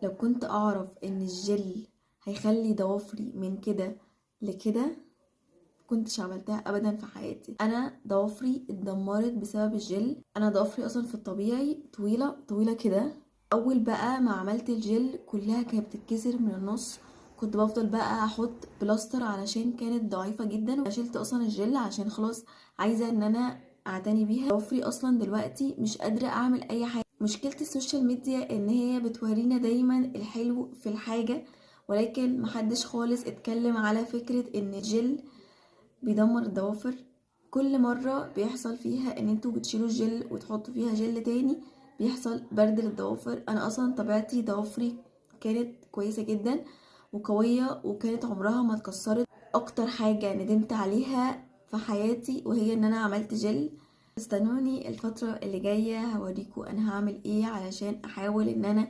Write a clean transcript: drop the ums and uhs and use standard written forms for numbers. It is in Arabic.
لو كنت اعرف ان الجل هيخلي ضوافري من كده لكده كنتش عملتها ابدا في حياتي. انا ضوافري اتدمرت بسبب الجل. انا ضوافري اصلا في الطبيعي طويله طويله كده. اول بقى ما عملت الجل كلها كانت بتتكسر من النص. كنت بفضل بقى احط بلاستر علشان كانت ضعيفه جدا. شلت اصلا الجل عشان خلاص عايزه ان انا اعتني بيها. ضوافري اصلا دلوقتي مش قادره اعمل اي حاجه. مشكله السوشيال ميديا ان هي بتورينا دايما الحلو في الحاجه، ولكن محدش خالص اتكلم على فكره ان الجل بيدمر الضوافر. كل مرة بيحصل فيها ان انتوا بتشيلوا الجل وتحطوا فيها جل تاني بيحصل برد للضوافر. انا اصلا طبيعتي ضوافري كانت كويسة جدا وقوية وكانت عمرها ما اتكسرت. اكتر حاجة ندمت عليها في حياتي وهي ان انا عملت جل. استنوني الفترة اللي جاية هوريكم انا هعمل ايه علشان احاول ان انا